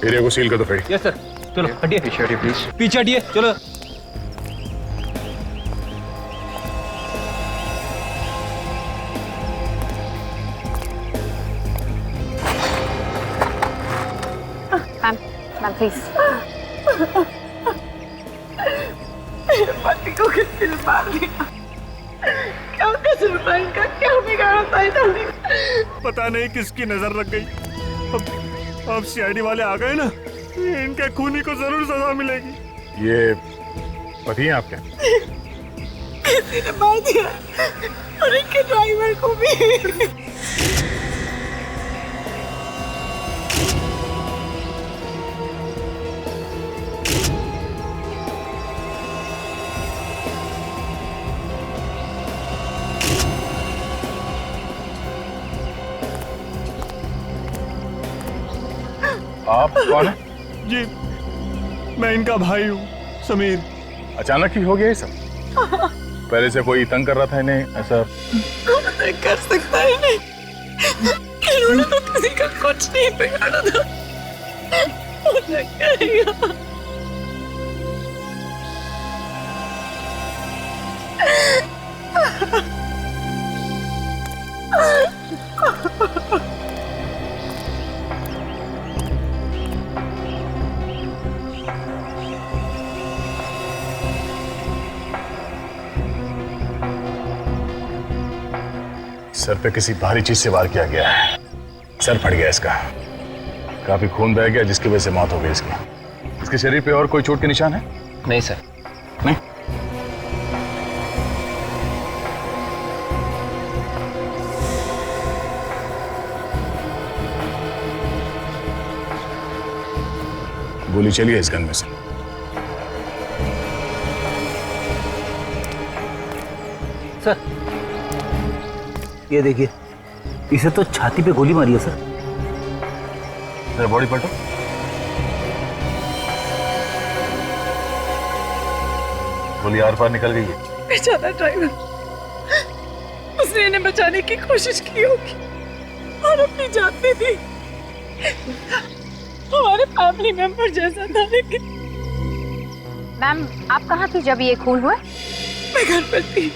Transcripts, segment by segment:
Area को seal कर दो फ्रेडी। Yes sir. चलो हटिए, पीछे हटिए प्लीज। पीछे हटिए, चलो। Ma'am, ma'am please. पति को किसने मार दिया? क्या कसूर था इनका? क्या बिगाड़ा था इन्होंने? पता नहीं किसकी नजर लग गई। अब सीआईडी वाले आ गए ना, इनके खूनी को जरूर सजा मिलेगी। ये पति हैं आपके? किसी ने मार दिया और इनके ड्राइवर को भी। आप कौन है? जी, मैं इनका भाई हूँ, समीर। अचानक ही हो गया ये सब? पहले से कोई तंग कर रहा था इन्हें ऐसा? कौन कर सकता है इन्हें? इन्होंने तो किसी का कुछ नहीं बिगाड़ा था। मुझे कहेगा। सर पे किसी भारी चीज से वार किया गया है। सर फट गया इसका, काफी खून बह गया जिसकी वजह से मौत हो गई इसकी। इसके शरीर पे और कोई चोट के निशान है? नहीं सर। नहीं। गोली चली है इस गन में से। सर ये देखिए, इसे तो छाती पे गोली मारी है सर। जरा बॉडी पलटो। गोली आर पार निकल गई है। बेचारा ड्राइवर, उसने इन्हें बचाने की कोशिश की होगी और अपनी जान दे दी। हमारे फैमिली मेंबर जैसा था। लेकिन मैम, आप कहाँ थी जब ये खून हुआ? मैं घर पर थी।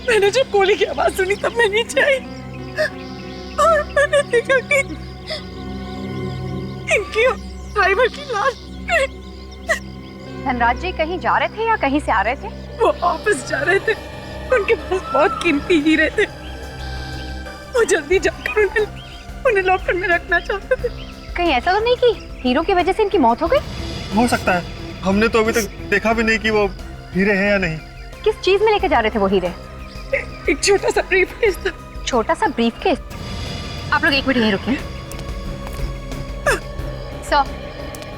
मैंने जब गोली की आवाज सुनी तब मैं नीचे आई और मैंने देखा कि इनकी ड्राइवर की लाश। धनराज जी कहीं जा रहे थे या कहीं से आ रहे थे? वो ऑफिस जा रहे थे। उनके पास बहुत कीमती हीरे थे। वो जल्दी जाकर उन्हें लॉकर में रखना चाहते थे। कहीं ऐसा तो नहीं कि हीरो की वजह से इनकी मौत हो गई? हो सकता है, हमने तो अभी तक देखा भी नहीं कि वो हीरे हैं या नहीं। किस चीज में लेके जा रहे थे वो हीरे? एक छोटा सा ब्रीफकेस था। छोटा सा ब्रीफकेस? आप लोग एक मिनट यहीं रुकिए। सर,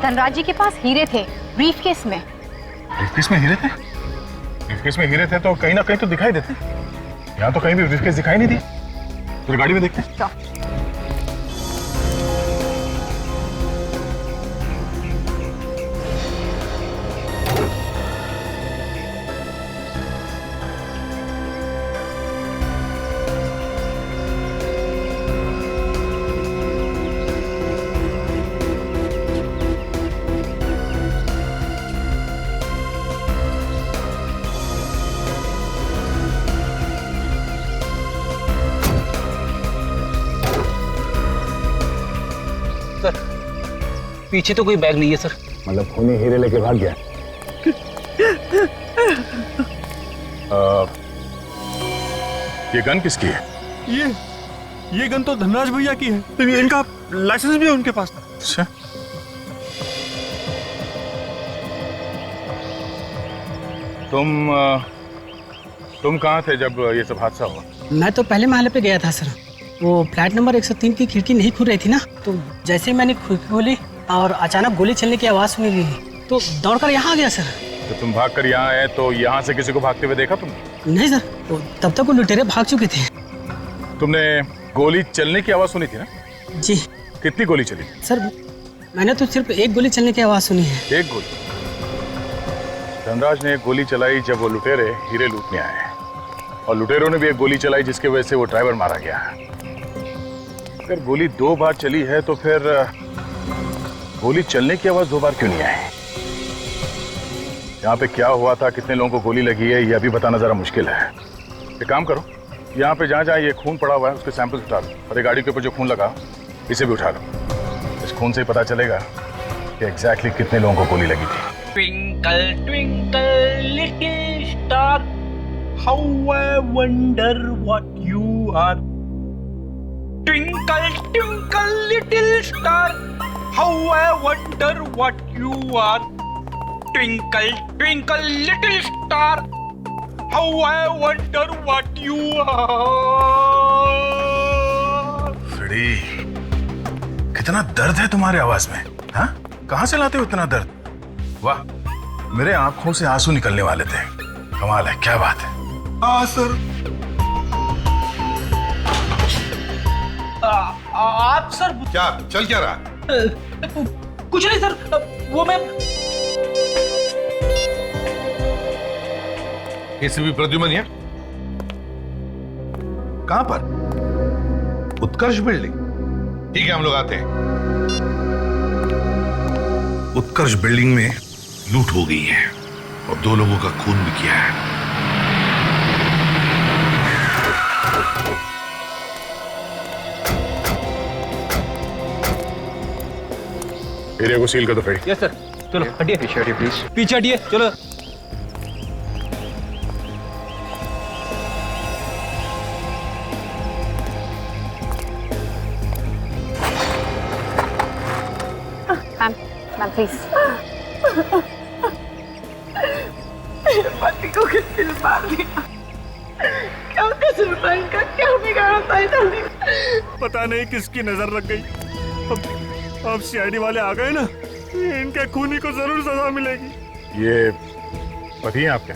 धनराज जी के पास हीरे थे ब्रीफकेस में। ब्रीफकेस में हीरे थे? ब्रीफकेस में हीरे थे तो कहीं ना कहीं तो दिखाई देते। यहाँ तो कहीं भी ब्रीफकेस दिखाई नहीं दी। फिर गाड़ी में देखते हैं। पीछे तो कोई बैग नहीं है सर। मतलब खूनी हीरे लेके भाग गया। ये गन किसकी है? ये गन तो धनराज भैया की है। तो इनका लाइसेंस भी है उनके पास। अच्छा। तुम कहाँ थे जब ये सब हादसा हुआ? मैं तो पहले महल पे गया था सर। वो फ्लैट नंबर 103 की खिड़की नहीं खुल रही थी ना, तो जैसे ही मैंने खिड़की खोली और अचानक गोली चलने की आवाज़ सुनी दी तो दौड़कर यहाँ आ गया सर। तो तुम भागकर यहाँ आए तो यहाँ से किसी को भागते हुए देखा तुमने? नहीं सर, तो तब तक वो लुटेरे भाग चुके थे। तुमने गोली चलने की आवाज़ सुनी थी ना? जी। कितनी गोली चली? सर मैंने तो सिर्फ एक गोली चलने की आवाज़ सुनी है। एक गोली? धनराज ने एक गोली चलाई जब वो लुटेरे हीरे लूटने आए, और लुटेरों ने भी एक गोली चलाई जिसकी वजह से वो ड्राइवर मारा गया। अगर गोली 2 बार चली है तो फिर गोली चलने की आवाज 2 बार क्यों नहीं आई? यहाँ पे क्या हुआ था, कितने लोगों को गोली लगी है, ये अभी बताना जरा मुश्किल है। एक काम करो, यहाँ पे जहाँ जहाँ ये खून पड़ा हुआ है उसके सैंपल्स उठा लो, और ये गाड़ी के ऊपर जो खून लगा इसे भी उठा लो। इस खून से ही पता चलेगा कि एग्जैक्टली कितने लोगों को गोली लगी थी। Twinkle, twinkle, little star, how I wonder what you are. Twinkle, twinkle, little star, how I wonder what you are. Twinkle, twinkle, little star, how I wonder what you are. Freddy, कितना दर्द है तुम्हारे आवाज में, हाँ? कहाँ से लाते हो इतना दर्द? वाह, मेरे आंखों से आंसू निकलने वाले थे। कमाल है, क्या बात है। हाँ सर। आप सर क्या चल क्या रहा? कुछ नहीं सर, वो मैं एसीपी प्रद्युमन है? कहां पर? उत्कर्ष बिल्डिंग। ठीक है, हम लोग आते हैं। उत्कर्ष बिल्डिंग में लूट हो गई है और 2 लोगों का खून भी किया है। एरिया को सील कर दो फ्रेडी। Yes sir. चलो हटिए, पीछे हटिए प्लीज, पीछे हटिए, चलो। Ma'am, ma'am please. पति को किसने मार दिया? क्या कसूर था इनका? क्या बिगाड़ा था इन्होंने? पता नहीं किसकी नजर लग गई। अब सीआईडी वाले आ गए ना, इनके खूनी को जरूर सजा मिलेगी। ये पति हैं आपके?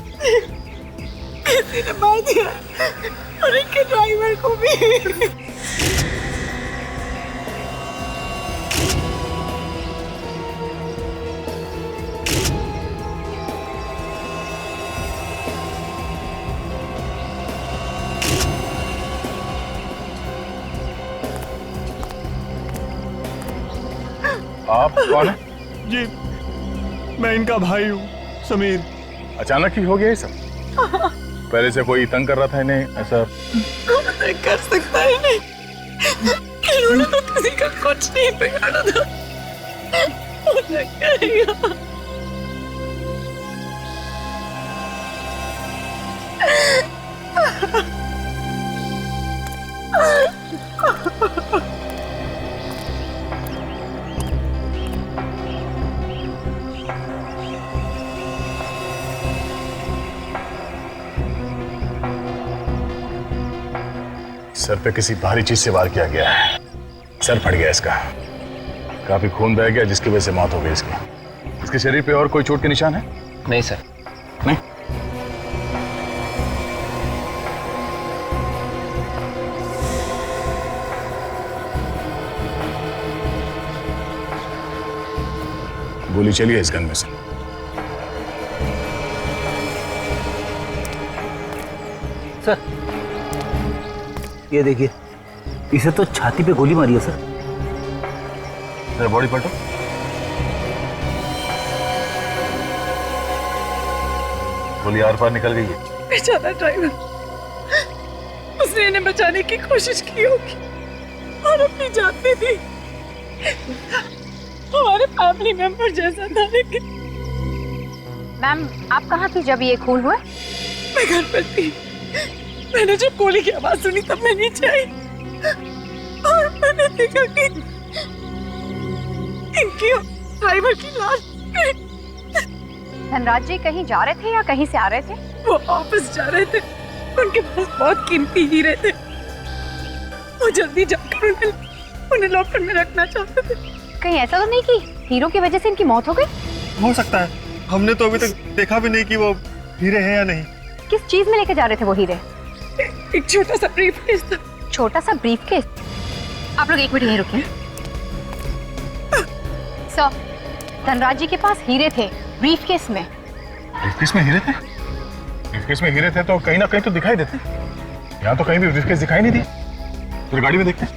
किसी ने मार दिया और इनके ड्राइवर को भी। आप कौन है? जी, मैं इनका भाई हूँ, समीर। अचानक ही हो गया ये सब? पहले से कोई तंग कर रहा था इन्हें ऐसा? नहीं कर सकता है नहीं। इन्होंने तो किसी का कुछ नहीं बिगाड़ा था। उन्हें कहेगा। सर पे किसी भारी चीज से वार किया गया है। सर फट गया इसका, काफी खून बह गया जिसकी वजह से मौत हो गई इसकी। इसके शरीर पे और कोई चोट के निशान है? नहीं सर। नहीं। गोली चली है इस गन में से। सर ये देखिए, इसे तो छाती पे गोली मारी है सर। जरा बॉडी पलटो। गोली आर पार निकल गई है। बेचारा ड्राइवर, उसने इन्हें बचाने की कोशिश की होगी और अपनी जान दे दी। हमारे फैमिली मेंबर जैसा था, लेकिन मैम, आप कहाँ थी जब ये खून हुआ? मैं घर पर थी। मैंने जब गोली की आवाज सुनी तब मैं नीचे आई और मैंने देखा कि इनकी और ड्राइवर की लाश। धनराज जी कहीं जा रहे थे या कहीं से आ रहे थे? वो ऑफिस जा रहे थे, उनके पास बहुत कीमती हीरे थे। वो जल्दी जाकर उन्हें लॉकर में रखना चाहते थे। कहीं ऐसा तो नहीं कि हीरो की वजह से इनकी मौत हो गई? हो सकता है, हमने तो अभी तक देखा भी नहीं कि वो हीरे हैं या नहीं। किस चीज में लेके जा रहे थे वो हीरे? एक छोटा सा ब्रीफकेस था। छोटा सा ब्रीफकेस? आप लोग 1 मिनट यहीं रुकिए। सर, धनराज जी के पास हीरे थे ब्रीफकेस में। ब्रीफकेस में हीरे थे? ब्रीफकेस में हीरे थे तो कहीं ना कहीं तो दिखाई देते। यहाँ तो कहीं भी ब्रीफकेस दिखाई नहीं दी। तो गाड़ी में देखते हैं।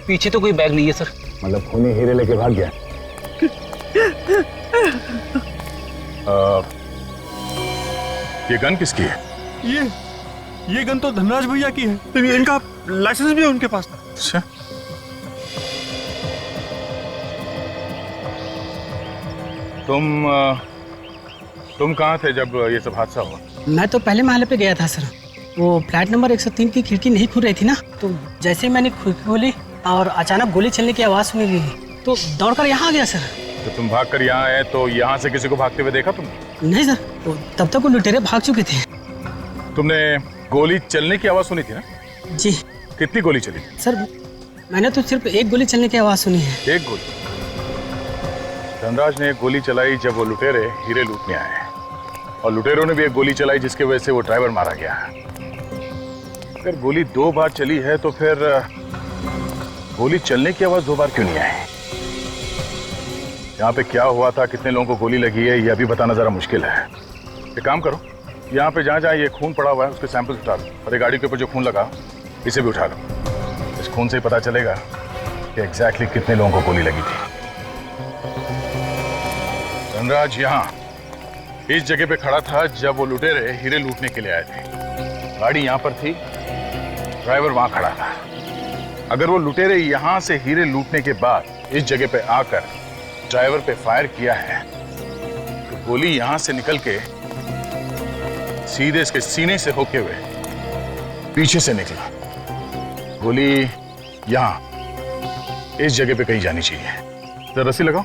पीछे तो कोई बैग नहीं है सर। मतलब खूनी हीरे लेके भाग गया। ये गन किसकी है? ये गन तो धनराज भैया की है। तो इनका लाइसेंस भी है उनके पास। अच्छा, तुम कहाँ थे जब ये सब हादसा हुआ? मैं तो पहले महल पे गया था सर। वो फ्लैट नंबर 103 की खिड़की नहीं खुल रही थी ना, तो जैसे ही मैंने खिड़की खोली और अचानक गोली चलने की आवाज़ सुनी दी तो दौड़कर यहाँ आ गया सर। तो तुम भागकर यहाँ आए तो यहाँ से किसी को भागते हुए देखा तुमने? नहीं सर, तब तक वो लुटेरे भाग चुके थे। तुमने गोली चलने की आवाज़ सुनी थी ना? जी कितनी गोली चली? सर, मैंने तो सिर्फ एक गोली चलने की आवाज़ सुनी है। एक गोली? धनराज ने एक गोली चलाई जब वो लुटेरे हीरे लूटने आए, और लुटेरों ने भी एक गोली चलाई जिसके वजह से वो ड्राइवर मारा गया। अगर गोली 2 बार चली है तो फिर गोली चलने की आवाज 2 बार क्यों नहीं आई? यहाँ पे क्या हुआ था, कितने लोगों को गोली लगी है, ये अभी बताना जरा मुश्किल है। एक काम करो, यहाँ पे जहाँ जहाँ ये खून पड़ा हुआ है उसके सैंपल्स उठा लो, और ये गाड़ी के ऊपर जो खून लगा इसे भी उठा लो। इस खून से ही पता चलेगा कि एग्जैक्टली कितने लोगों को गोली लगी थी। धनराज यहाँ इस जगह पे खड़ा था जब वो लुटेरे हीरे लूटने के लिए आए थे। गाड़ी यहाँ पर थी, ड्राइवर वहां खड़ा था। अगर वो लुटेरे यहाँ से हीरे लूटने के बाद इस जगह पे आकर ड्राइवर पे फायर किया है तो गोली यहाँ से निकल के सीधे इसके सीने से होके हुए पीछे से निकला। गोली यहाँ इस जगह पे कहीं जानी चाहिए। तो रस्सी लगाओ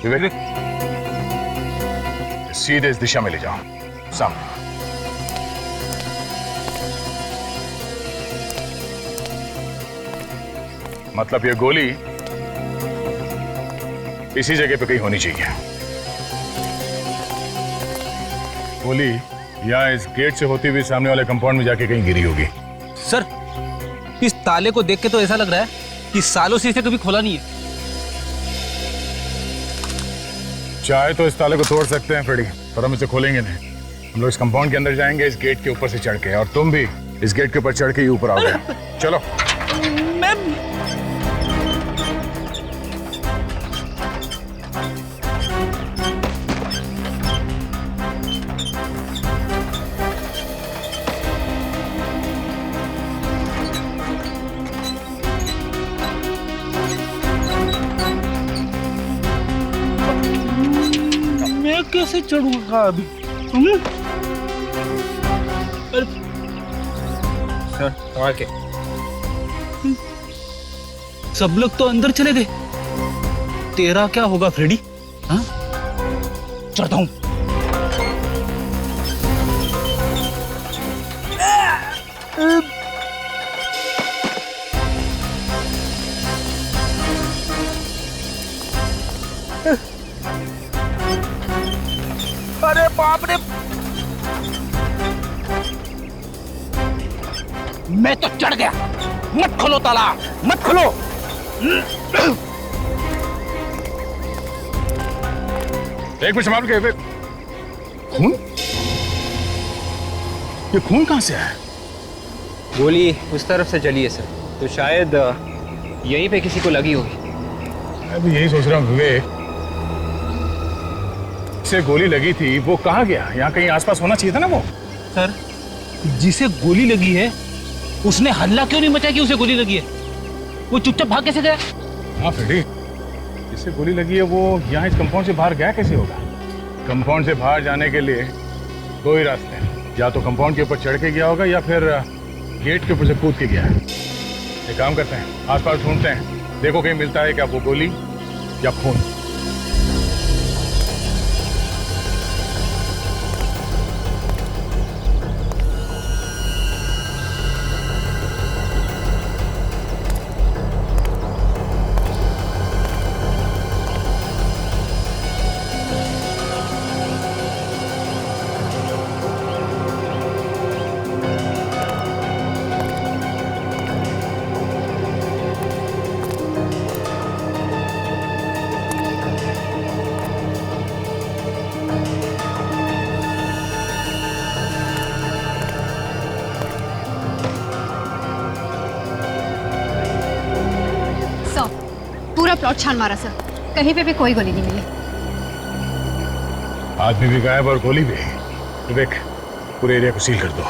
विवेक, सीधे इस दिशा में ले जाओ, सामने। मतलब ये गोली इसी जगह पे कहीं होनी चाहिए। गोली यहाँ इस गेट से होती हुई सामने वाले कंपाउंड में जाके कहीं गिरी होगी। सर, इस ताले को देख के तो ऐसा लग रहा है कि सालों से इसे कभी खोला नहीं है। चाहे तो इस ताले को तोड़ सकते हैं फ्रेडी, पर हम इसे खोलेंगे नहीं। हम लोग इस कंपाउंड के अंदर जाएंगे इस गेट के ऊपर से चढ़ के, और तुम भी इस गेट के ऊपर चढ़ के ही ऊपर आओगे। चलो। मैं कैसे चढ़ूंगा अभी? सर, संभाल के। सब लोग तो अंदर चले गए, तेरा क्या होगा फ्रेडी? हाँ, चढ़ता हूं। अरे बाप रे, मैं तो चढ़ गया। मत खोलो ताला, मत खोलो। एक मिनट संभाल के। खून? ये खून कहां से आया? गोली उस तरफ से चली है सर, तो शायद यहीं पे किसी को लगी होगी। मैं भी यही सोच रहा हूँ विवेक, से गोली लगी थी वो कहाँ गया? यहाँ कहीं आसपास होना चाहिए था ना वो। सर, जिसे गोली लगी है उसने हल्ला क्यों नहीं मचाया कि उसे गोली लगी है? वो चुपचाप भाग कैसे गया? हाँ फ्रेडी, जिसे गोली लगी है वो यहाँ इस कंपाउंड से बाहर गया कैसे होगा? कंपाउंड से बाहर जाने के लिए 2 ही रास्ते हैं, या तो कंपाउंड के ऊपर चढ़ के गया होगा या फिर गेट के ऊपर से कूद के गया है। एक काम करते हैं, आसपास ढूंढते हैं, देखो कहीं मिलता है क्या वो गोली या खून। प्लॉट छान मारा सर, कहीं पे भी कोई गोली नहीं मिली। आदमी भी गायब और गोली भी। विवेक, पूरे एरिया को सील कर दो।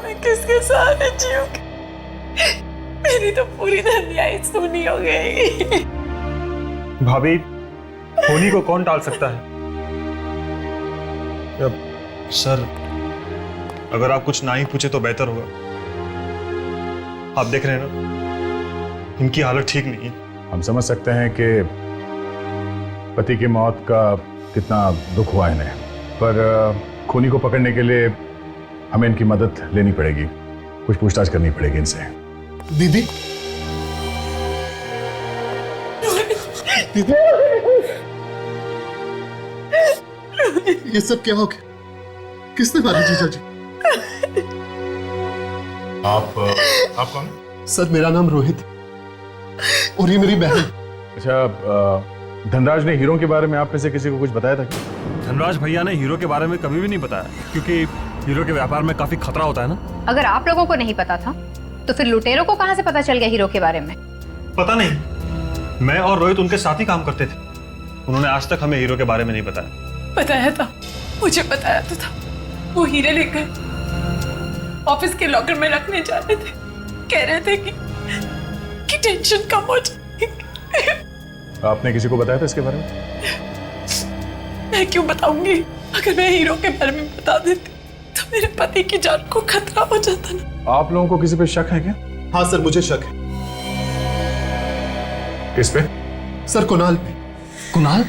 मैं किसके सहारे जीऊंगी? मेरी तो पूरी दुनिया ही सुनी हो गई। भाभी, होनी को कौन टाल सकता है? सर, अगर आप कुछ ना ही पूछे तो बेहतर होगा। आप देख रहे हैं ना, इनकी हालत ठीक नहीं है। हम समझ सकते हैं कि पति की मौत का कितना दुख हुआ इन्हें, पर खूनी को पकड़ने के लिए हमें इनकी मदद लेनी पड़ेगी, कुछ पूछताछ करनी पड़ेगी इनसे। दीदी, दीदी, ये सब क्या हो गया? किसने मारा जीजा जी? आप कौन? सर, मेरा नाम रोहित और ये मेरी बहन। अच्छा, धनराज ने हीरो के बारे में आप में से किसी को कुछ बताया था क्या? धनराज भैया ने हीरो के बारे में कभी भी नहीं बताया, क्योंकि हीरो के व्यापार में काफी खतरा होता है ना। अगर आप लोगों को नहीं पता था तो फिर लुटेरों को कहां से पता चल गया हीरो के बारे में? पता नहीं, मैं और रोहित उनके साथ ही काम करते थे। उन्होंने आज तक हमें हीरो के बारे में नहीं बताया। बताया था, मुझे बताया तो था। वो हीरे लेकर ऑफिस के लॉकर में रखने जा रहे थे। कह रहे थे कि टेंशन कम हो जाए। आपने किसी को बताया था इसके बारे में? मैं क्यों बताऊंगी? अगर मैं हीरो के बारे में बता देती तो मेरे पति की जान को खतरा हो जाता ना। आप लोगों को किसी पे शक है क्या? हाँ सर, मुझे शक है। किस पे? सर, कुणाल पे। कुणाल?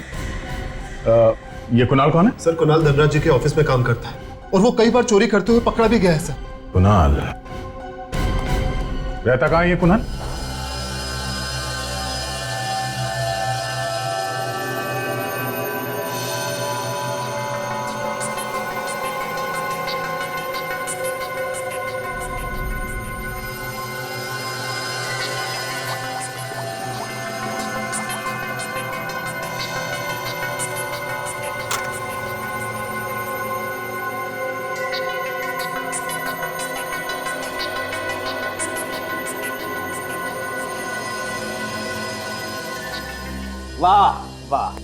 ये कुणाल कौन है? सर, कुणाल धनराज जी के ऑफिस में काम करता है और वो कई बार चोरी करते हुए पकड़ा भी गया है सर। कुणाल रहता कहाँ है ये कुणाल? वाह वाह,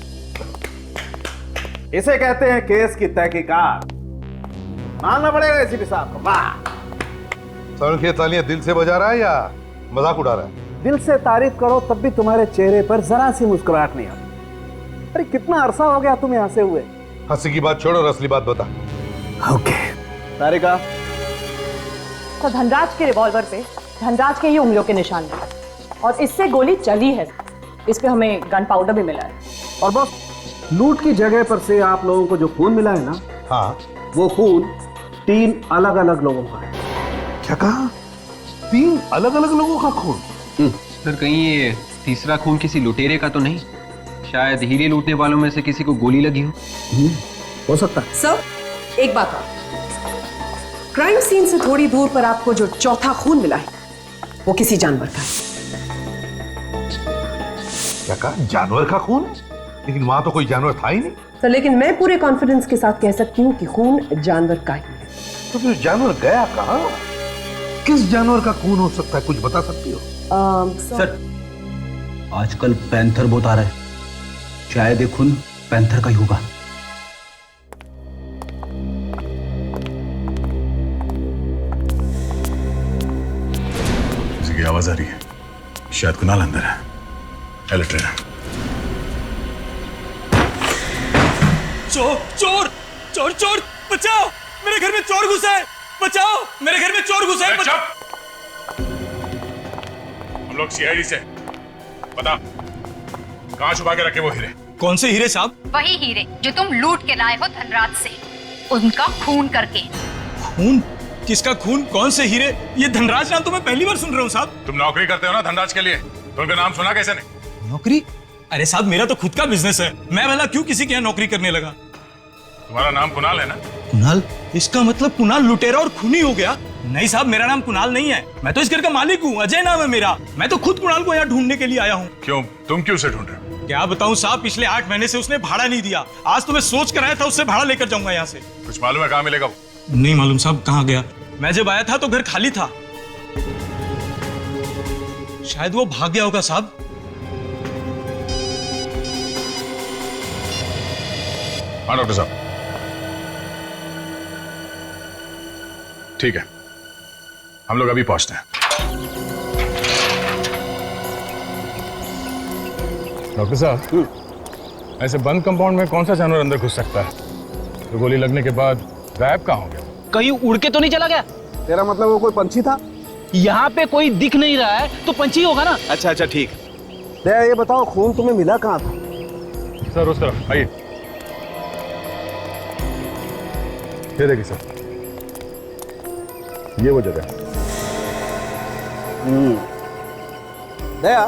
इसे कहते हैं केस की तहकीकात। मानना पड़ेगा एसीपी साहब को। वाह। सर, ये तालियां दिल से बजा रहा है या मजाक उड़ा रहा है? दिल से तारीफ करो तब भी तुम्हारे चेहरे पर जरा सी मुस्कुराहट नहीं आती। अरे कितना अरसा हो गया तुम्हें हंसे हुए? हंसी की बात छोड़ और असली बात बता। ओके तारिका। तो धनराज के रिवॉल्वर पे धनराज के ही उंगलियों के निशान हैं और इससे गोली चली है। इस पे हमें गन पाउडर भी मिला है। और बस लूट की जगह पर से आप लोगों को जो खून मिला है ना, हाँ, वो खून 3 अलग अलग लोगों का है। क्या कहा? 3 अलग अलग लोगों का खून? सर, कहीं ये तीसरा खून किसी लुटेरे का तो नहीं? शायद हीरे लूटने वालों में से किसी को गोली लगी हो सकता है। सर, एक बात और, क्राइम सीन से थोड़ी दूर पर आपको जो चौथा खून मिला है वो किसी जानवर का है। क्या कहा? जानवर का खून? लेकिन वहां तो कोई जानवर था ही नहीं। सर, लेकिन मैं पूरे कॉन्फिडेंस के साथ कह सकती हूँ कि खून जानवर का ही है। तो फिर जानवर गया कहाँ? किस जानवर का खून हो सकता है, कुछ बता सकती हो? सर, आजकल पैंथर बहुत आ रहा है, शायद ये खून पैंथर का ही होगा। किसी की आवाज आ रही है, शायद कुणाल अंदर है। अलर्ट रहना। चोर चोर चोर चोर, बचाओ, मेरे घर में चोर घुसा है, बचाओ, मेरे घर में चोर घुसा है। हम लोग सीआईडी से, बता कहां छुपा के रखे वो हीरे? कौन से हीरे साहब? वही हीरे जो तुम लूट के लाए हो धनराज से, उनका खून करके। खून? किसका खून? कौन से हीरे? ये धनराज नाम तो मैं पहली बार सुन रहा हूँ साहब। तुम नौकरी करते हो ना धनराज के लिए, तो उनका नाम सुना कैसे नहीं? नौकरी? अरे साहब, मेरा तो खुद का बिजनेस है, मैं भला क्यों किसी के यहाँ नौकरी करने लगा? तुम्हारा नाम कुणाल है ना? कुणाल? इसका मतलब कुणाल लुटेरा और खूनी हो गया? नहीं साहब, मेरा नाम कुणाल नहीं है, मैं तो इस घर का मालिक हूँ, अजय नाम है मेरा। मैं तो खुद कुणाल को यहाँ ढूंढने के लिए आया हूँ। क्यों? तुम क्यों उसे ढूंढ रहे हो? क्या बताऊँ साहब, पिछले 8 महीने से उसने भाड़ा नहीं दिया। आज तो मैं सोच कर आया था उससे भाड़ा लेकर जाऊंगा यहाँ से। कुछ मालूम है कहाँ मिलेगा वो? नहीं मालूम साहब, कहाँ गया? मैं जब आया था तो घर खाली था, शायद वो भाग गया होगा साहब। हाँ डॉक्टर साहब, ठीक है, हम लोग अभी पहुंचते हैं। डॉक्टर साहब, ऐसे बंद कंपाउंड में कौन सा जानवर अंदर घुस सकता है? तो गोली लगने के बाद गायब कहाँ हो गया? कहीं उड़ के तो नहीं चला गया? तेरा मतलब वो कोई पंछी था? यहाँ पे कोई दिख नहीं रहा है तो पंछी होगा ना। अच्छा ठीक। दया, ये बताओ खून तुम्हें मिला कहाँ था? सर उस तरफ आइए। ये देखिए सर, ये वो जगह है। दया,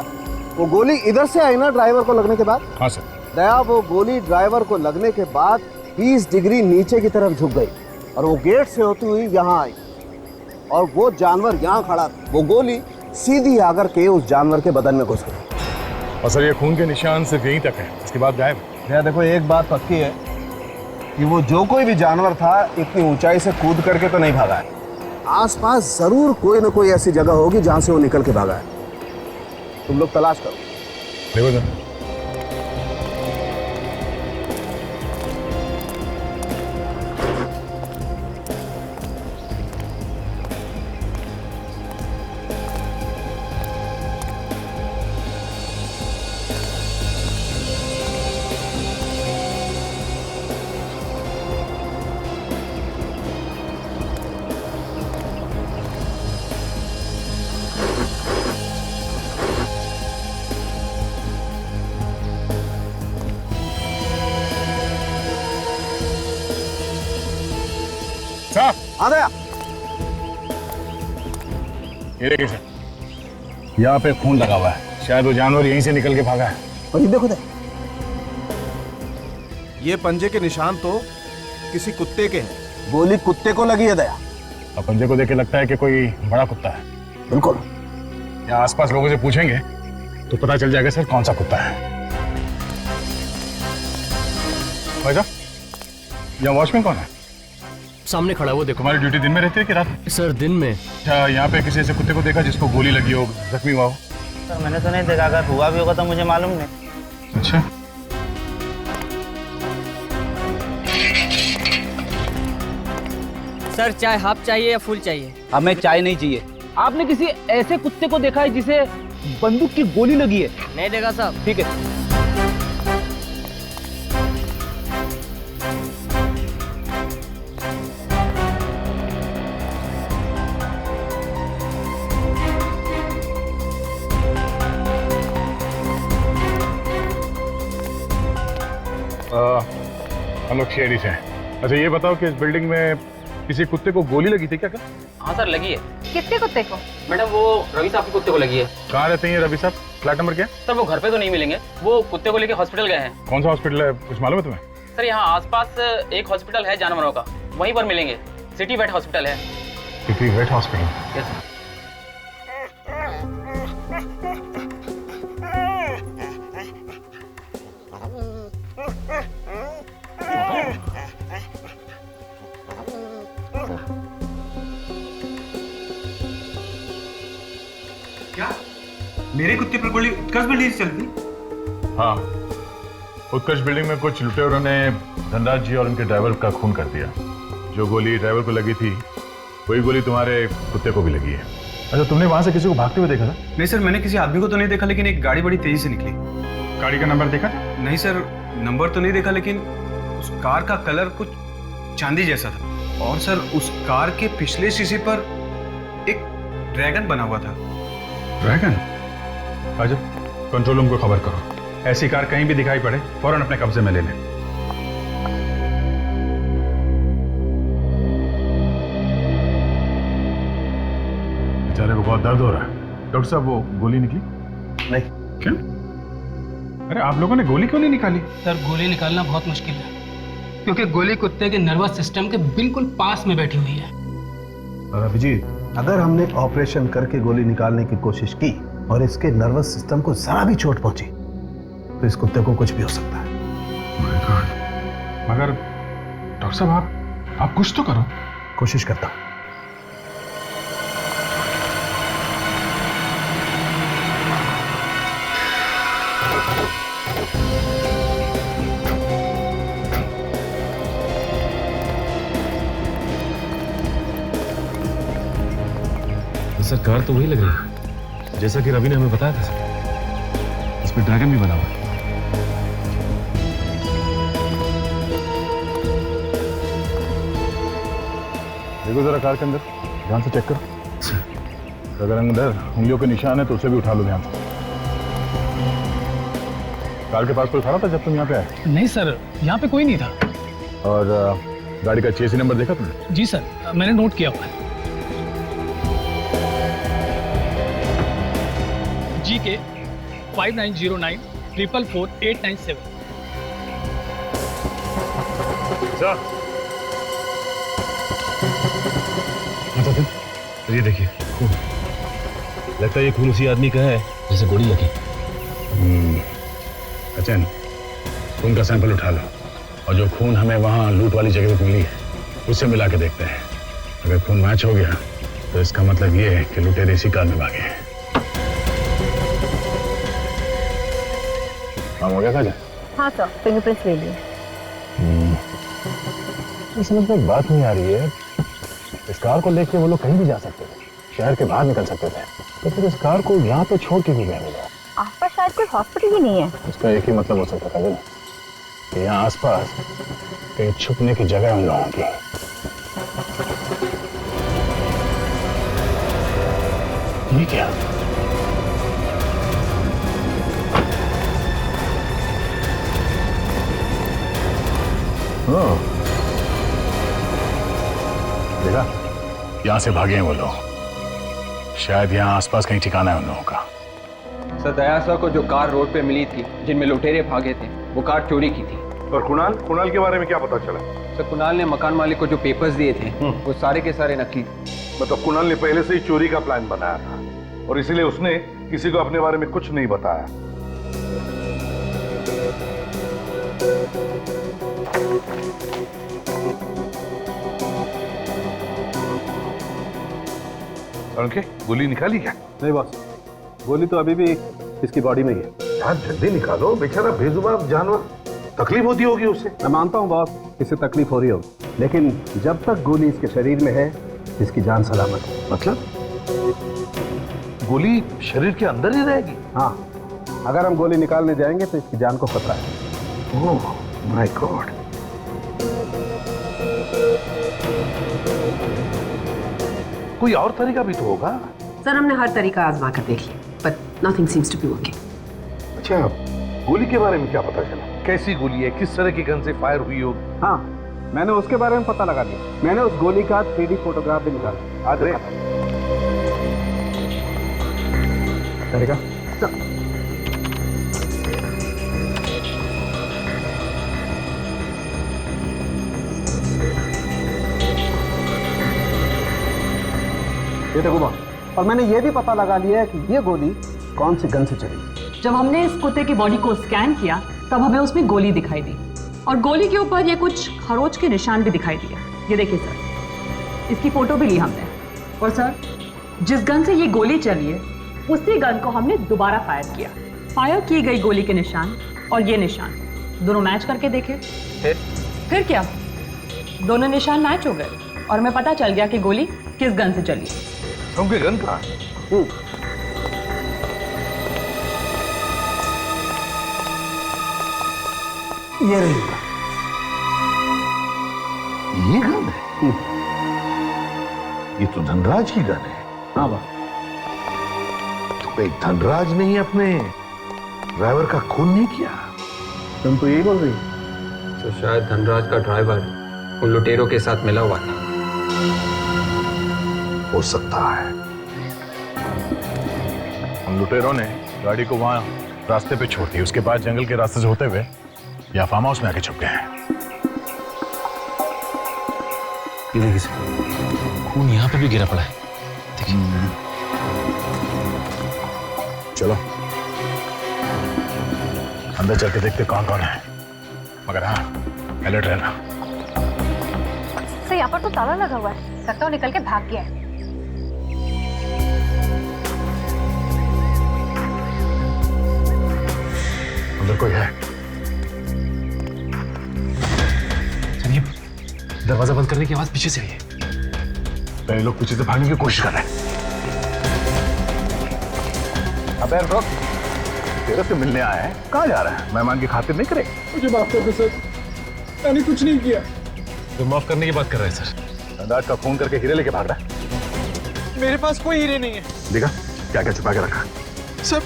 वो गोली इधर से आई ना ड्राइवर को लगने के बाद? हाँ सर। दया, वो गोली ड्राइवर को लगने के बाद 20 डिग्री नीचे की तरफ झुक गई और वो गेट से होती हुई यहाँ आई और वो जानवर यहाँ खड़ा था। वो गोली सीधी आकर के उस जानवर के बदन में घुस गई। और सर ये खून के निशान सिर्फ यहीं तक है, इसके बाद गायब। दया देखो, एक बात पक्की है कि वो जो कोई भी जानवर था इतनी ऊंचाई से कूद करके तो नहीं भागा है। आसपास जरूर कोई ना कोई ऐसी जगह होगी जहां से वो निकल के भागा है। तुम लोग तलाश करो। देखो सर, आ गया। ये देखिए सर, यहाँ पे खून लगा हुआ है, शायद वो जानवर यहीं से निकल के भागा है। और ये देखो ये पंजे के निशान तो किसी कुत्ते के हैं। गोली कुत्ते को लगी है दया। और पंजे को देख के लगता है कि कोई बड़ा कुत्ता है। बिल्कुल। यहाँ आसपास लोगों से पूछेंगे तो पता चल जाएगा सर कौन सा कुत्ता है। भाई साहब, यहाँ वॉचमैन कौन है? सामने खड़ा है वो, देखो। तुम्हारी ड्यूटी दिन में रहती है कि रात में? सर दिन में। अच्छा, यहाँ पे किसी ऐसे कुत्ते को देखा जिसको गोली लगी हो, जख्मी हुआ हो? सर मैंने तो नहीं देखा, अगर हुआ भी होगा तो मुझे मालूम नहीं। अच्छा, सर चाय हाफ चाहिए या फुल चाहिए? हमें चाय नहीं चाहिए। आपने किसी ऐसे कुत्ते को देखा है जिसे बंदूक की गोली लगी है? नहीं देखा साहब। ठीक है। हम लोग शेरी से हैं। अच्छा ये बताओ कि इस बिल्डिंग में किसी कुत्ते को गोली लगी थी क्या? हाँ सर लगी है। कितने कुत्ते को? मैडम वो रवि साहब के कुत्ते को लगी है। कहाँ रहते हैं रवि साहब? फ्लैट नंबर क्या? सर वो घर पे तो नहीं मिलेंगे, वो कुत्ते को लेके हॉस्पिटल गए हैं। कौन सा हॉस्पिटल है, कुछ मालूम है तुम्हें? सर यहाँ आसपास एक हॉस्पिटल है जानवरों का, वहीं पर मिलेंगे। सिटी वेट हॉस्पिटल है। City vet hospital? Yes sir. क्या मेरे कुत्ते पर गोली उत्कर्ष बिल्डिंग से चलती? हाँ, उत्कर्ष बिल्डिंग में कुछ लुटेरों ने धनराज जी और उनके ड्राइवर का खून कर दिया। जो गोली ड्राइवर को लगी थी वही गोली तुम्हारे कुत्ते को भी लगी है। अच्छा, तुमने वहां से किसी को भागते हुए देखा था? नहीं सर, मैंने किसी आदमी को तो नहीं देखा, लेकिन एक गाड़ी बड़ी तेजी से निकली। गाड़ी का नंबर देखा था? नहीं सर, नंबर तो नहीं देखा, लेकिन उस कार का कलर कुछ चांदी जैसा था। और सर उस कार के पिछले शीशे पर एक ड्रैगन बना हुआ था। ड्रैगन? अच्छा, कंट्रोल रूम को खबर करो, ऐसी कार कहीं भी दिखाई पड़े फौरन अपने कब्जे में ले लें। बेचारे को बहुत दर्द हो रहा है। डॉक्टर साहब वो गोली निकली? नहीं। क्यों? अरे आप लोगों ने गोली क्यों नहीं निकाली? सर गोली निकालना बहुत मुश्किल है, क्योंकि गोली कुत्ते के नर्वस सिस्टम के बिल्कुल पास में बैठी हुई है। अभिजीत, अगर हमने ऑपरेशन करके गोली निकालने की कोशिश की और इसके नर्वस सिस्टम को जरा भी चोट पहुंची तो इस कुत्ते को कुछ भी हो सकता है। मगर डॉक्टर साहब आप कुछ तो करो। कोशिश करता हूं। सर कार तो वही लग रही है जैसा कि रवि ने हमें बताया था सर। इस पर ड्रैगन भी बना हुआ है। देखो जरा कार के अंदर ध्यान से चेक करो। अगर अंदर उंगलियों के निशान है तो उसे भी उठा लो ध्यान से। कार के पास कोई खड़ा था जब तुम यहाँ पे आए? नहीं सर, यहाँ पे कोई नहीं था। और गाड़ी का चेसी नंबर देखा तुमने? जी सर, मैंने नोट किया हुआ है। GK 5909 444 897। ये देखिए खून, लगता है ये खून उसी आदमी का है जिसे गोली लगी। अचन, खून का सैंपल उठा लो और जो खून हमें वहाँ लूट वाली जगह पे मिली है उससे मिला के देखते हैं। अगर खून मैच हो गया तो इसका मतलब ये है कि लुटेरे इसी कार में भागे हैं। काम हो गया काजल? हाँ सर, फिंगरप्रिंट्स ले लिए। समझ में एक बात नहीं आ रही है, इस कार को लेके वो लोग कहीं भी जा सकते थे, शहर के बाहर निकल सकते थे, तो फिर इस कार को यहाँ पे छोड़ के भी गए मिला। आसपास शायद कोई हॉस्पिटल ही नहीं है। इसका एक ही मतलब हो सकता है कि यहाँ आसपास कहीं छुपने की जगह है उन लोगों की। ये क्या? देखा, यहाँ से भागे हैं वो लोग। शायद यहाँ आसपास कहीं ठिकाना है उन लोगों का। सर दया सर को जो कार रोड पे मिली थी जिनमें लुटेरे भागे थे, वो कार चोरी की थी। और कुणाल के बारे में क्या पता चला? सर कुणाल ने मकान मालिक को जो पेपर्स दिए थे वो सारे के सारे नकली थे। मतलब कुणाल ने पहले से ही चोरी का प्लान बनाया था और इसीलिए उसने किसी को अपने बारे में कुछ नहीं बताया। उनके गोली निकाली क्या? नहीं बॉस, गोली तो अभी भी इसकी बॉडी में ही है। यार जल्दी निकालो, बेचारा बेजुबान जानवर, तकलीफ होती होगी उसे। मैं मानता हूँ बॉस, इससे तकलीफ हो रही होगी, लेकिन जब तक गोली इसके शरीर में है इसकी जान सलामत है। मतलब गोली शरीर के अंदर ही रहेगी? हाँ, अगर हम गोली निकालने जाएंगे तो इसकी जान को खतरा है। Oh my God. कोई और तरीका भी तो होगा। सर हमने हर तरीका आजमा कर देख लिया, but nothing seems to be working. अच्छा, गोली के बारे में क्या पता चला? कैसी गोली है, किस तरह की गन से फायर हुई होगी? हाँ, मैंने उसके बारे में पता लगा लिया। मैंने उस गोली का 3D फोटोग्राफ भी निकाला। आज करेगा? ये देखो बॉस, और मैंने ये भी पता लगा लिया है कि ये गोली कौन सी गन से चली। जब हमने इस कुत्ते की बॉडी को स्कैन किया तब हमें उसमें गोली दिखाई दी और गोली के ऊपर ये कुछ खरोच के निशान भी दिखाई दिए। ये देखिए सर, इसकी फोटो भी ली हमने। और सर, जिस गन से ये गोली चली है उसी गन को हमने दोबारा फायर किया। फायर की गई गोली के निशान और ये निशान दोनों मैच करके देखे। फिर क्या, दोनों निशान मैच हो गए और हमें पता चल गया कि गोली किस गन से चली। उनके गन कहाँ? ये रही। ये गन है? ये तो धनराज की गन है। हाँ बॉस। तो कहीं धनराज ने ही अपने ड्राइवर का खून नहीं किया? तुम तो यही बोल रही तो शायद धनराज का ड्राइवर उन लुटेरों के साथ मिला हुआ था। हो सकता है। उन लुटेरों ने गाड़ी को वहां रास्ते पे छोड़ दी, उसके बाद जंगल के रास्ते से होते हुए या फार्म हाउस में आके छुप गए हैं। ये देखिए सर, खून यहाँ पे भी गिरा पड़ा है। देखिए। चलो अंदर चल के देखते कौन कौन है, मगर हाँ अलर्ट रहना। सर यहाँ पर तो ताला लगा हुआ है, लगता है निकल के भाग गया है। अंदर कोई है? चलिए, दरवाजा बंद करने की आवाज पीछे से आई है। पहले लोग पीछे से भागने की कोशिश कर रहे हैं। अबे रुक, तेरे से मिलने आए हैं, कहाँ जा रहा है? मेहमान की खातिर नहीं करे? मुझे माफ कर दो सर, मैंने कुछ नहीं किया। तो माफ करने की बात कर रहे हैं सर। धनराज का खून करके हीरे लेके भाग रहा है। मेरे पास कोई हीरे नहीं है। देखा क्या क्या छुपा के रखा? सब।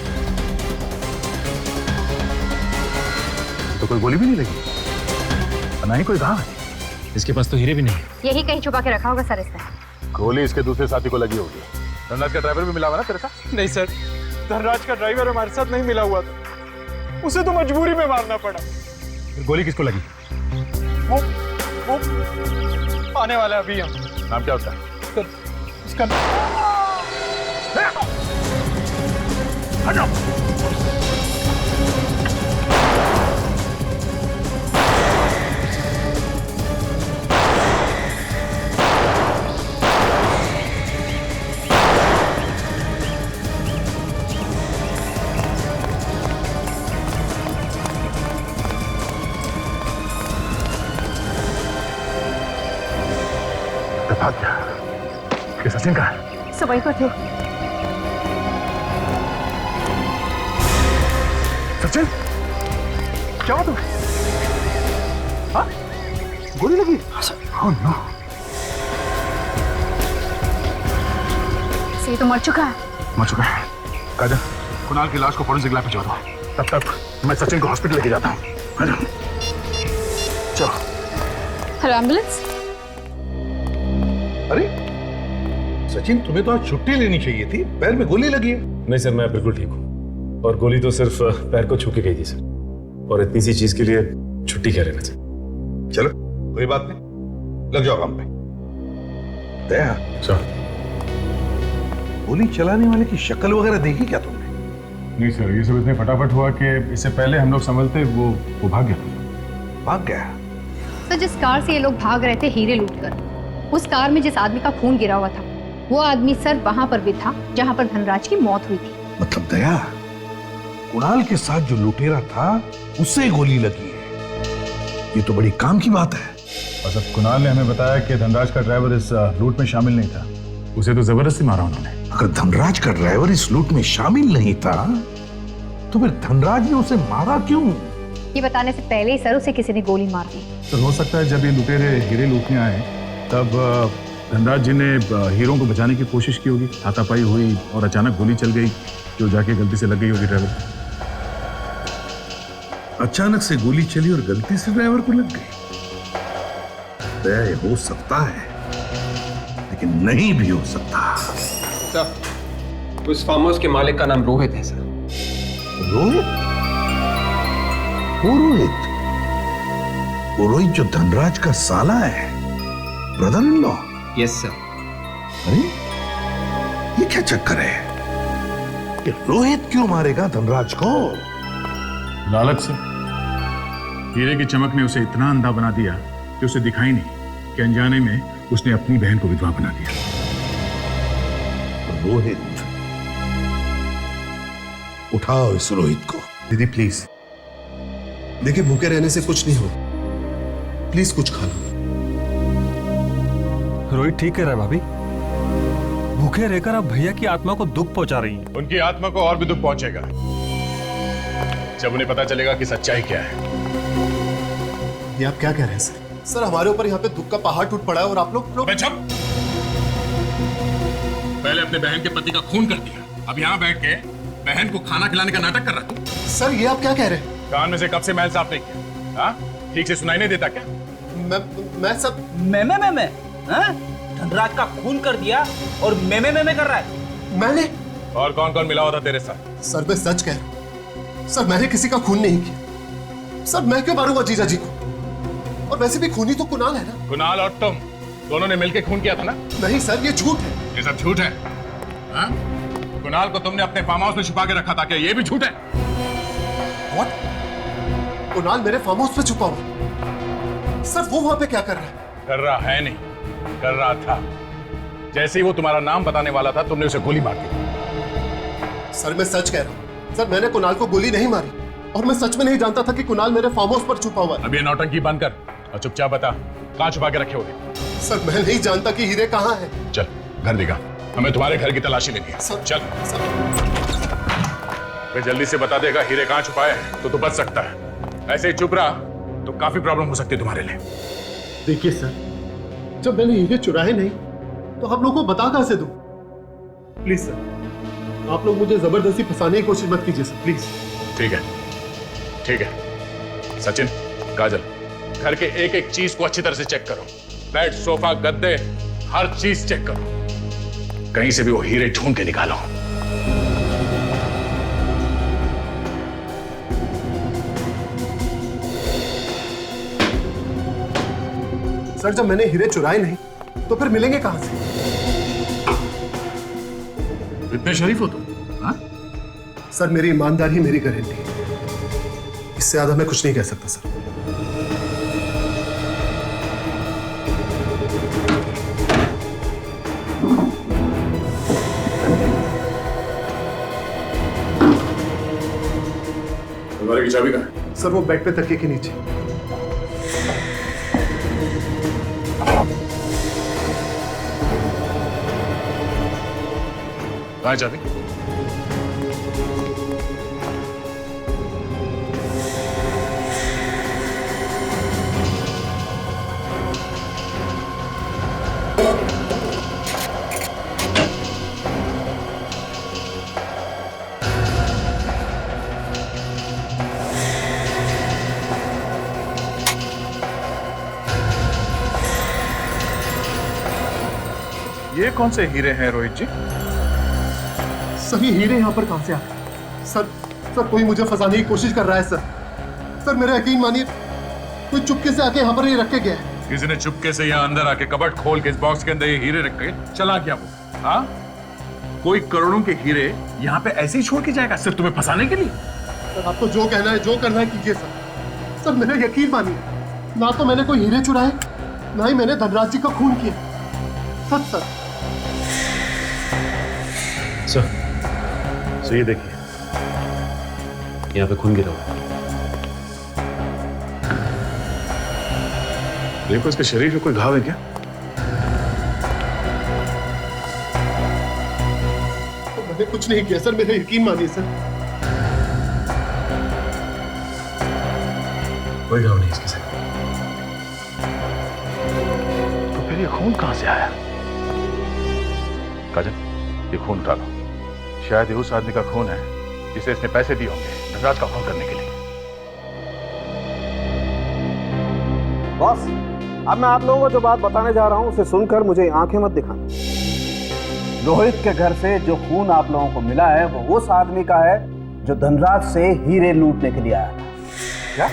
तो कोई गोली भी नहीं लगी, ना ही कोई घाव है। इसके पास तो हीरे भी नहीं। यही कहीं छुपा के रखा होगा सर इसने। गोली इसके दूसरे साथी को लगी होगी। धनराज का ड्राइवर भी मिला हुआ ना तेरे साथ? नहीं सर, धनराज का ड्राइवर हमारे साथ नहीं मिला हुआ था, उसे तो मजबूरी में मारना पड़ा। फिर गोली किसको लगी? वो आने वाला है अभी। हम नाम क्या उसका? सर उसका हटो। भाग गया। ये सचिन का है? सब वहीं पर थे। सचिन, क्या हुआ तुम्हें? हाँ? गोली लगी? Oh no. से तो मर चुका है। मर चुका है। काजल, कुणाल की लाश को फोरेंसिक लैब भिजवा दो। तब तक मैं सचिन को हॉस्पिटल लेके जाता हूँ। चलो। Hello ambulance. अरे सचिन, तुम्हें तो आज छुट्टी लेनी चाहिए थी, पैर में गोली लगी है। नहीं सर, मैं बिल्कुल ठीक हूँ, और गोली तो सिर्फ पैर को छू के गई थी सर, और इतनी सी चीज के लिए छुट्टी क्या लेना चाहिए। चलो कोई बात नहीं, लग जाओ काम पे। दया, गोली चलाने वाले की शक्ल वगैरह देखी क्या तुमने? नहीं सर, ये सब इतने फटाफट हुआ कि इससे पहले हम लोग समझते वो भाग गया। भाग गया? तो जिस कार से ये लोग भाग रहे थे हीरे लूटकर, उस कार में जिस आदमी का खून गिरा हुआ था, वो आदमी सर वहां पर भी था जहां पर धनराज की मौत हुई थी। मतलब दया, कुणाल के साथ जो लुटेरा था उससे गोली लगी है, ये तो बड़ी काम की बात है। और सब कुणाल ने हमें बताया कि धनराज का ड्राइवर इस लूट में शामिल नहीं था, उसे तो जबरदस्ती मारा उन्होंने। अगर धनराज का ड्राइवर इस लूट में शामिल नहीं था तो फिर धनराज ने उसे मारा क्यों? ये बताने से पहले ही सर उसे किसी ने गोली मार दी। तो हो सकता है जब ये लुटेरे हीरे लूटने आए तब धनराज जी ने हीरों को बचाने की कोशिश की होगी, हाथापाई हुई और अचानक गोली चल गई जो जाके गलती से लग गई होगी ड्राइवर। अचानक से गोली चली और गलती से ड्राइवर को लग गई? ये हो सकता है, लेकिन नहीं भी हो सकता। सर, उस फार्म हाउस के मालिक का नाम रोहित है सर। रोहित? वो रोहित? वो रोहित जो धनराज का साला है, brother in law? Yes sir. अरे ये क्या चक्कर है कि रोहित क्यों मारेगा धनराज को? लालच से। हीरे की चमक ने उसे इतना अंधा बना दिया कि उसे दिखाई नहीं कि अनजाने में उसने अपनी बहन को विधवा बना दिया। रोहित, उठाओ इस रोहित को। दीदी प्लीज, देखिए भूखे रहने से कुछ नहीं हो, प्लीज कुछ खा लो। रोहित ठीक कह रहा है भाभी, भूखे रहकर आप भैया की आत्मा को दुख पहुंचा रही हैं। उनकी आत्मा को और भी दुख पहुंचेगा जब उन्हें पता चलेगा कि सच्चाई क्या है। ये आप क्या कह रहे हैं सर? सर हमारे ऊपर यहाँ पे दुख का पहाड़ टूट पड़ा है और आप लोग पहले अपने बहन के पति का खून कर दिया, अब यहाँ बैठ के बहन को खाना खिलाने का नाटक कर रहा तू। सर ये आप क्या कह रहे हैं? कान में से कब से मैल साफ नहीं किया? हाँ? ठीक से सुनाई नहीं देता क्या? मैं सब मैं धनराज का खून कर दिया और मैं कर रहा है। मैंने? और कौन कौन मिला हुआ था तेरे साथ? सर मैं सच कह रहा हूं सर, मैंने किसी का खून नहीं किया। सर मैं क्यों मारूंगा जीजा जी को? और वैसे भी खूनी तो कुणाल है ना। कुणाल और तुम दोनों ने मिलकर खून किया था ना? नहीं सर, ये झूठ है। ये सब झूठ है। हाँ? कुणाल को तुमने अपने फार्म हाउस में छुपा के रखा था, क्या ये भी झूठ है? What? कुणाल मेरे फार्म हाउस पे छुपा हुआ? सर वो वहां पे क्या कर रहा है? कर रहा है नहीं, कर रहा था। जैसे ही वो तुम्हारा नाम बताने वाला था तुमने उसे गोली मार दी। सर मैं सच कह रहा हूँ सर, मैंने कुणाल को गोली नहीं मारी और मैं सच में नहीं जानता था कि कुणाल मेरे फार्म हाउस पर छुपा हुआ है। अब ये नौटंकी बंद कर और चुपचाप बता कहाँ छुपा के रखे होगे? सर मैं नहीं जानता कि हीरे कहाँ है। चल घर दिखा, हमें तुम्हारे घर की तलाशी लेनी है। सर, चल सर। अगर जल्दी से बता देगा हीरे कहाँ छुपाए हैं तो तू बच सकता है। ऐसे ही चुप रहा तो काफी प्रॉब्लम हो सकती है तुम्हारे लिए। देखिए सर, जब मैंने हीरे चुराए नहीं तो आप लोगों को बता कहां से दूं? प्लीज सर, आप लोग मुझे जबरदस्ती फंसाने की कोशिश मत कीजिए सर, प्लीज। ठीक है, ठीक है। सचिन, काजल, घर के एक एक चीज को अच्छी तरह से चेक करो। बेड, सोफा, गद्दे, हर चीज चेक करो। कहीं से भी वो हीरे ढूंढ के निकालो। सर, जब मैंने हीरे चुराए नहीं तो फिर मिलेंगे कहां से? इतने शरीफ हो तुम? हाँ? सर, मेरी ईमानदारी मेरी गारंटी है। इससे ज्यादा मैं कुछ नहीं कह सकता सर। अलमारी की चाबी कहाँ है? सर, वो बेड पे तकिए के नीचे। कहाँ है चाबी? ये कौन से हीरे हैं रोहित जी? सर, ये हीरे यहाँ पर कहां से आ गए? सर, कोई मुझे फंसाने की कोशिश कर रहा है सर। सर, मेरा यकीन मानिए, कोई चुपके से आके यहाँ पर ये रख के गया है। किसी ने चुपके से यहाँ अंदर आके कबर्ड खोल के इस बॉक्स के अंदर ये हीरे रख के चला गया वो। हाँ? कोई करोड़ों के हीरे यहाँ पे ऐसे ही छोड़ के जाएगा सिर्फ तुम्हें फंसाने के लिए? सर, आपको जो कहना है, जो करना है कीजिए सर। सर, मेरा यकीन मानिए, ना तो मैंने कोई हीरे चुराए, ना ही मैंने धनराज जी का खून किया। सच सर। सर, ये देखिए, यहाँ पे खून गिरा हुआ। देखो, इसके शरीर में कोई घाव है क्या? तो मैंने कुछ नहीं किया सर, मेरा यकीन मानिए सर। कोई घाव नहीं इसके सर। तो फिर ये खून कहां से आया? काजल, ये खून उठा लो। शायद ये उस आदमी का खून है जिसे इसने पैसे दिए होंगे धनराज का खून करने के लिए। बॉस, अब मैं आप लोगों को जो बात बताने जा रहा हूं उसे सुनकर मुझे आंखें मत दिखाना। रोहित के घर से जो खून आप लोगों को मिला है वो उस आदमी का है जो धनराज से हीरे लूटने के लिए आया था। क्या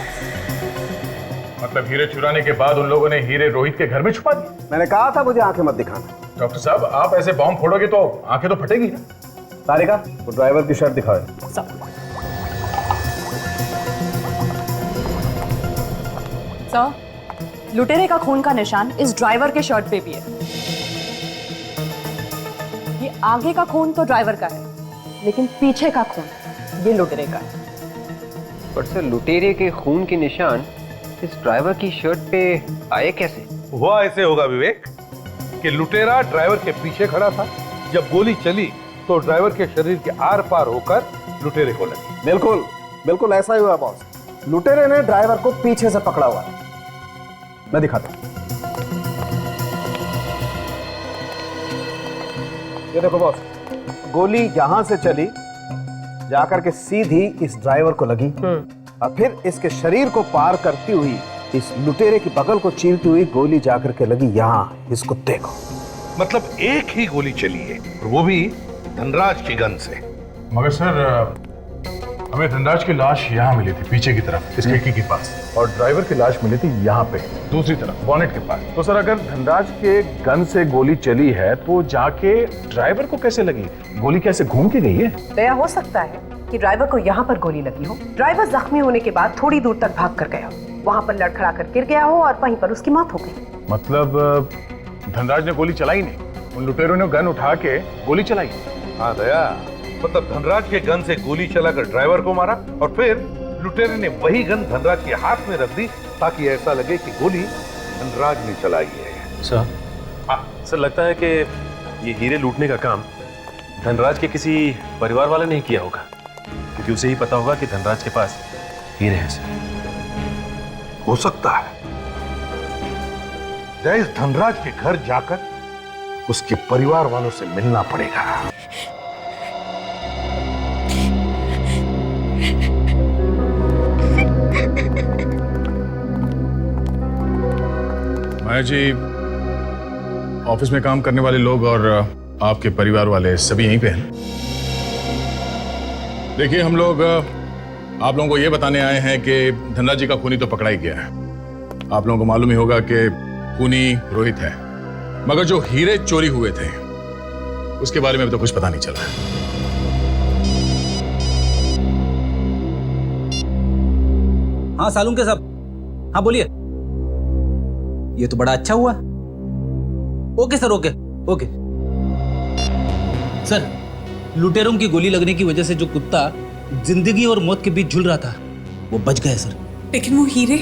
मतलब? हीरे चुराने के बाद उन लोगों ने हीरे रोहित के घर में छुपा दिए? मैंने कहा था मुझे आंखें मत दिखाना। डॉक्टर साहब, आप ऐसे बॉम्ब फोड़ोगे तो आंखें तो फटेगी ना। तारिका, वो ड्राइवर की शर्ट दिखाओ। सर, लुटेरे का खून का निशान इस ड्राइवर के शर्ट पे भी है। ये आगे का खून तो ड्राइवर का है, लेकिन पीछे का खून ये लुटेरे का है। पर सर, लुटेरे के खून के निशान इस ड्राइवर की शर्ट पे आए कैसे? हुआ ऐसे होगा विवेक कि लुटेरा ड्राइवर के पीछे खड़ा था। जब गोली चली तो ड्राइवर के शरीर के आर पार होकर लुटेरे को लगी। बिल्कुल बिल्कुल ऐसा ही हुआ बॉस। लुटेरे ने ड्राइवर को पीछे से पकड़ा हुआ है। मैं दिखाता हूं। ये देखो बॉस, गोली यहां से चली जाकर के सीधी इस ड्राइवर को लगी और फिर इसके शरीर को पार करती हुई इस लुटेरे की बगल को चीरती हुई गोली जाकर के लगी यहां इस कुत्ते को। मतलब एक ही गोली चली है, और वो भी धनराज की गन से। मगर सर, हमें धनराज की लाश यहाँ मिली थी पीछे की तरफ, इस खिड़की के पास, और ड्राइवर की लाश मिली थी यहाँ पे दूसरी तरफ बॉनेट के पास। तो सर, अगर धनराज के गन से गोली चली है तो जाके ड्राइवर को कैसे लगी? गोली कैसे घूम के गई है? दया हो सकता है कि ड्राइवर को यहाँ पर गोली लगी हो। ड्राइवर जख्मी होने के बाद थोड़ी दूर तक भाग कर गया, वहां पर लड़खड़ा कर गिर गया हो और वहीं पर उसकी मौत हो गई। मतलब धनराज ने गोली चलाई नहीं, उन लुटेरों ने गन उठा के गोली चलाई। हाँ दया, मतलब धनराज के गन से गोली चलाकर ड्राइवर को मारा और फिर लुटेरे ने वही गन धनराज के हाथ में रख दी ताकि ऐसा लगे कि गोली धनराज ने चलाई है। सर, सर लगता है कि ये हीरे लूटने का काम धनराज के किसी परिवार वाले ने किया होगा। क्योंकि उसे ही पता होगा कि धनराज के पास हीरे हैं सर। हो सकता है जय इस धनराज के घर जाकर उसके परिवार वालों से मिलना पड़ेगा। माया जी, ऑफिस में काम करने वाले लोग और आपके परिवार वाले सभी यहीं पे हैं। देखिए, हम लोग आप लोगों को ये बताने आए हैं कि धनराज जी का खूनी तो पकड़ा ही गया है। आप लोगों को मालूम ही होगा कि खूनी रोहित है, मगर जो हीरे चोरी हुए थे उसके बारे में अभी तो कुछ पता नहीं चला। हाँ सालुंके साहब, हाँ बोलिए। ये तो बड़ा अच्छा हुआ। Okay sir, okay okay. Sir, लुटेरों की गोली लगने की वजह से जो कुत्ता जिंदगी और मौत के बीच झूल रहा था वो बच गया सर। लेकिन वो हीरे?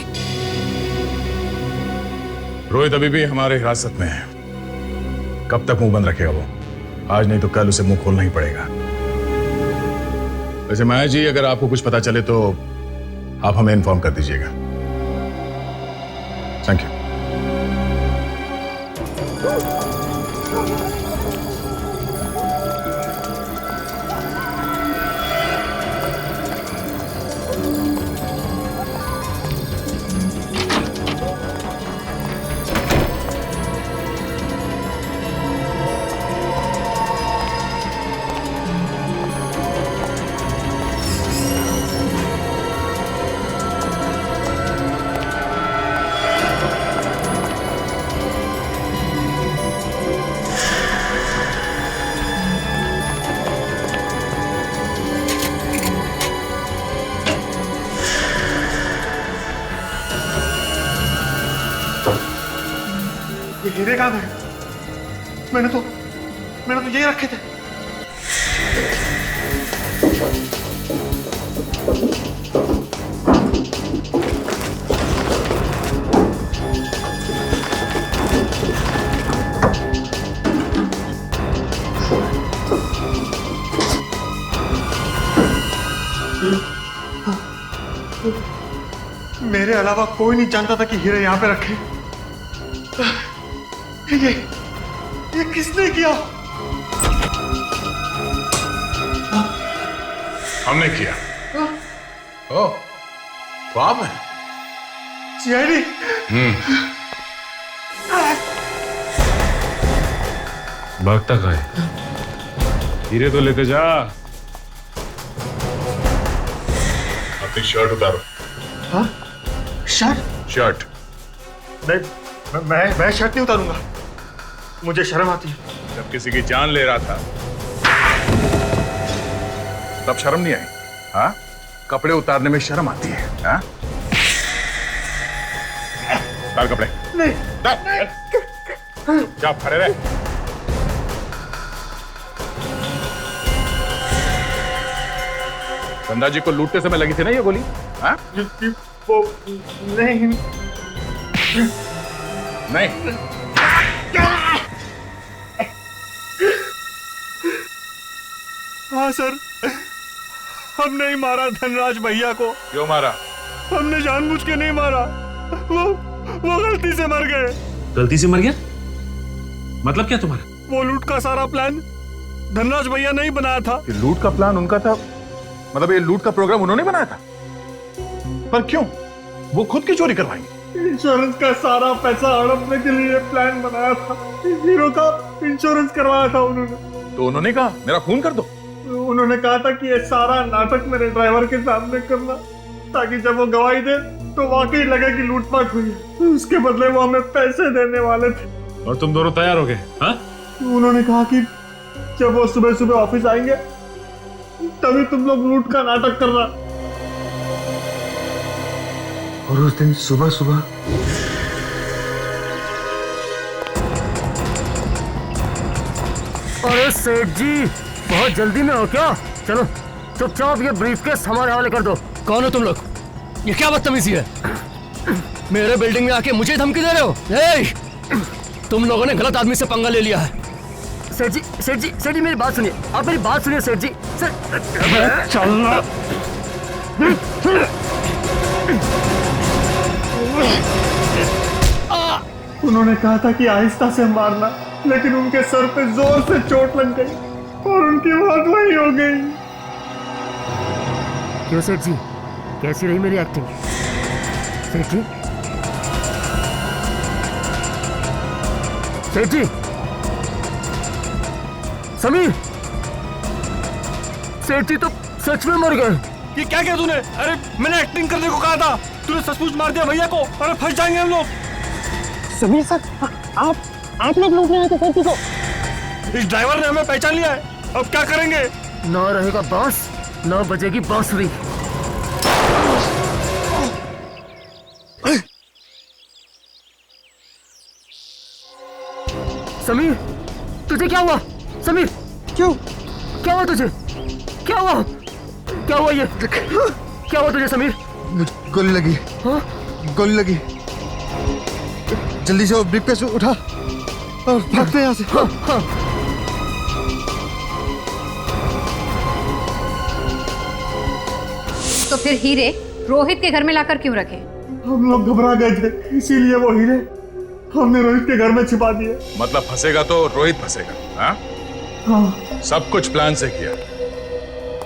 रोहित अभी भी हमारे हिरासत में है। कब तक मुंह बंद रखेगा वो? आज नहीं तो कल उसे मुंह खोलना ही पड़ेगा। वैसे माया जी, अगर आपको कुछ पता चले तो आप हमें इन्फॉर्म कर दीजिएगा। Thank you. हीरे कहाँ गए? मैंने तो यही रखे थे। मेरे अलावा कोई नहीं जानता था कि हीरे यहाँ पे रखे। ये किसने किया? हमने किया। ओ, तो आप हैं? सीआईडी? भागता कहाँ है? हीरे तो लेते जा। अपनी शर्ट उतारो। हाँ? शर्ट? शर्ट। नहीं, मैं शर्ट नहीं उतारूंगा। मुझे शर्म आती है। जब किसी की जान ले रहा था तब शर्म नहीं आई? हाँ? कपड़े उतारने में शर्म आती है? हाँ? उतार कपड़े। नहीं। क्या खड़े रहे? धनराज जी को लूटते समय लगी थी ना ये गोली? हाँ? वो नहीं। नहीं। हाँ सर, हमने ही मारा धनराज भैया को। क्यों मारा? हमने जानबूझ के नहीं मारा, वो गलती से मर गए। गलती से मर गया? मतलब क्या तुम्हारा? वो लूट का सारा प्लान धनराज भैया नहीं बनाया था। ये लूट का प्लान उनका था? मतलब ये लूट का प्रोग्राम उन्होंने बनाया था? पर क्यों? वो खुद की चोरी करवाएंगे? इंश्योरेंस का सारा पैसा हड़पने के लिए प्लान बनाया था। हीरो का इंश्योरेंस करवाया था उन्होंने। तो उन्होंने कहा मेरा खून कर दो। उन्होंने कहा था कि ये सारा नाटक मेरे ड्राइवर के सामने करना, ताकि जब वो गवाही दे तो वाकई लगे कि लूटपाट हुई है। उसके बदले वो हमें पैसे देने वाले थे। और तुम दोनों तैयार हो गए? हाँ? उन्होंने कहा कि जब वो सुबह सुबह ऑफिस आएंगे तभी तुम लोग लूट का नाटक करना। और उस दिन सुबह सुबह अरे सेठ जी, बहुत जल्दी में हो क्या? चलो चुपचाप ये ब्रीफकेस हमारे हवाले कर दो। कौन हो तुम लोग? ये क्या बदतमीजी है? मेरे बिल्डिंग में आके मुझे धमकी दे रहे हो? तुम लोगों ने गलत आदमी से पंगा ले लिया है। सेठ जी मेरी बात सुनिए। आप मेरी बात सुनिए सेठ जी। सर चलना। उन्होंने कहा था कि आहिस्ता से मारना, लेकिन उनके सर पे जोर से चोट लग गई और उनकी मौत वही हो गई। क्यों सेठ जी, कैसी रही मेरी एक्टिंग? सेठ जी, सेठ जी, समीर, सेठ जी तो सच में मर गए। ये क्या किया तूने? अरे मैंने एक्टिंग करने को कहा था, तूने सचमुच मार दिया भैया को। अरे फंस जाएंगे हम लोग। समीर सर, आप लोग लूटने आए थे सेठ जी को। इस ड्राइवर ने हमें पहचान लिया है, अब क्या करेंगे? ना रहेगा बांस, ना बजेगी बांसुरी। समीर, तुझे क्या हुआ? समीर, क्यों? क्या हुआ तुझे? क्या हुआ? क्या हुआ ये? क्या हुआ तुझे समीर? गोली लगी। हाँ? गोली लगी। जल्दी से वो ब्रीफकेस उठा और भागते यहाँ से। हाँ, हाँ। तो फिर हीरे रोहित के घर में लाकर क्यों रखे? हम लोग घबरा गए थे, इसीलिए वो हीरे हमने रोहित के घर में छिपा दिए। मतलब फंसेगा तो रोहित फंसेगा? हाँ? हाँ। सब कुछ प्लान से किया,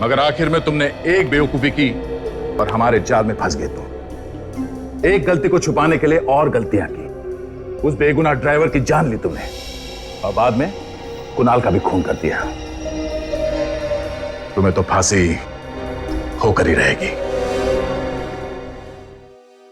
मगर आखिर में तुमने एक बेवकूफी की और हमारे जाल में फंस गए तुम। एक गलती को छुपाने के लिए और गलतियां की। उस बेगुनाह ड्राइवर की जान ली तुमने और बाद में कुणाल का भी खून कर दिया। तुम्हें तो फांसी होकर ही रहेगी।